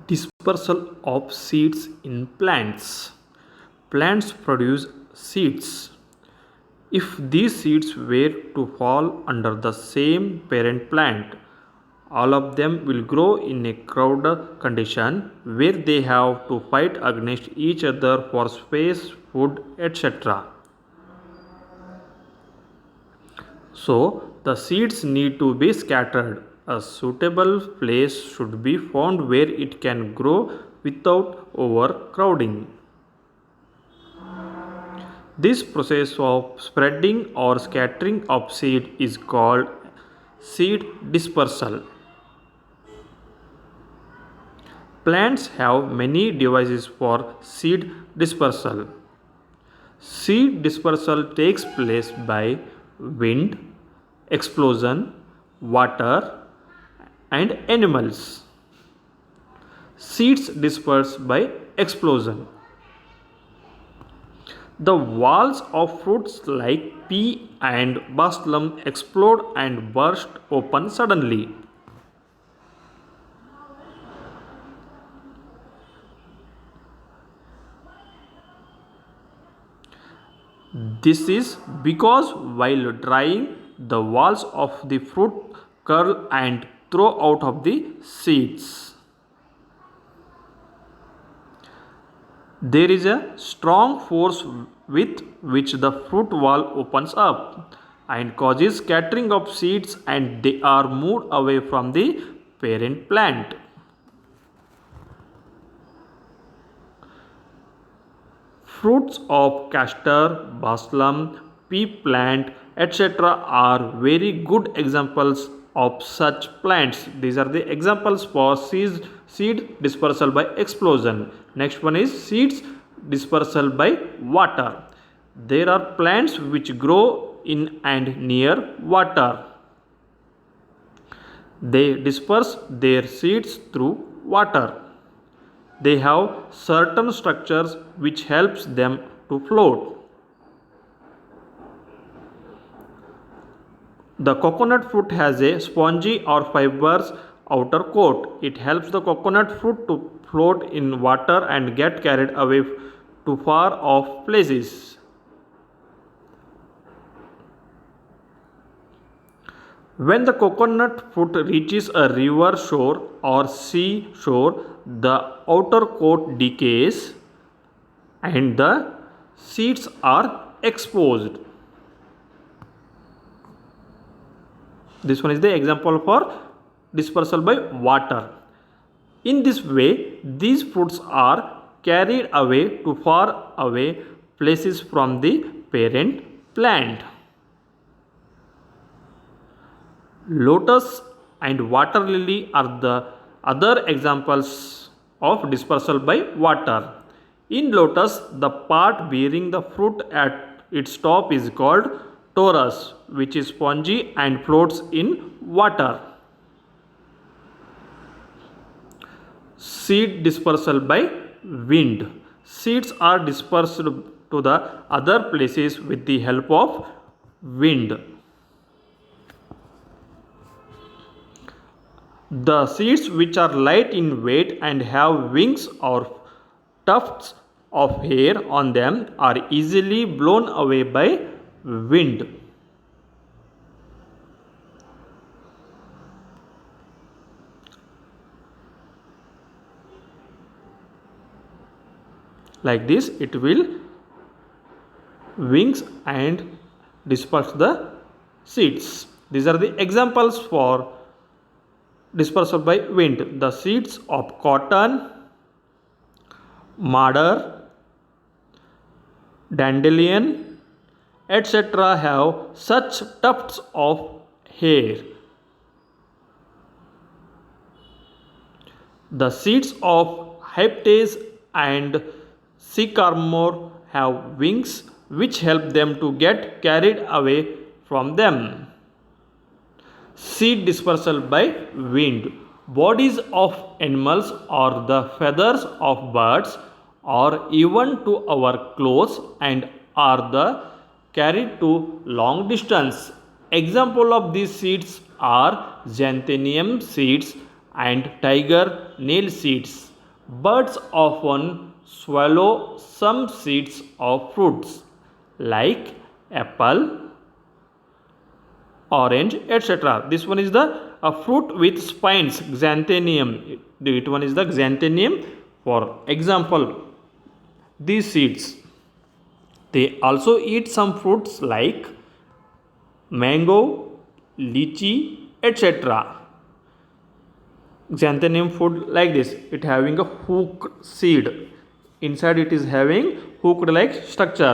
Dispersal of seeds in plants. Plants produce seeds. If these seeds were to fall under the same parent plant, all of them will grow in a crowded condition where they have to fight against each other for space, food, etc. So, the seeds need to be scattered. A suitable place should be found where it can grow without overcrowding. This process of spreading or scattering of seed is called seed dispersal. Plants have many devices for seed dispersal. Seed dispersal takes place by wind, explosion, water, and animals. Seeds disperse by explosion. The walls of fruits like pea and basilium explode and burst open suddenly. This is because while drying, the walls of the fruit curl and throw out of the seeds. There is a strong force with which the fruit wall opens up and causes scattering of seeds and they are moved away from the parent plant. Fruits of castor, basilium, pea plant, etc. are very good examples of such plants. These are the examples for seed dispersal by explosion. Next one is seeds dispersal by water. There are plants which grow in and near water. They disperse their seeds through water. They have certain structures which helps them to float. The coconut fruit has a spongy or fibrous outer coat. It helps the coconut fruit to float in water and get carried away to far off places. When the coconut fruit reaches a river shore or sea shore, the outer coat decays and the seeds are exposed. This one is the example for dispersal by water. In this way, these fruits are carried away to far away places from the parent plant. Lotus and water lily are the other examples of dispersal by water. In lotus, the part bearing the fruit at its top is called torus, which is spongy and floats in water. Seed dispersal by wind. Seeds are dispersed to the other places with the help of wind. The seeds which are light in weight and have wings or tufts of hair on them are easily blown away by wind. Like this, it will wings and disperse the seeds. These are the examples for dispersal by wind. The seeds of cotton, madder, dandelion, etc. have such tufts of hair. The seeds of hyptaceae and sycamore have wings which help them to get carried away from them. Seed dispersal by wind. Bodies of animals or the feathers of birds are even to our clothes and are the carried to long distance. Example of these seeds are xanthanium seeds and tiger nail seeds. Birds often swallow some seeds of fruits like apple, orange, etc. This one is the fruit with spines, xanthanium. It one is the xanthanium. For example, these seeds. They also eat some fruits like mango, lychee, etc. Xanthanium food like this. It having a hooked seed. Inside it is having hooked like structure.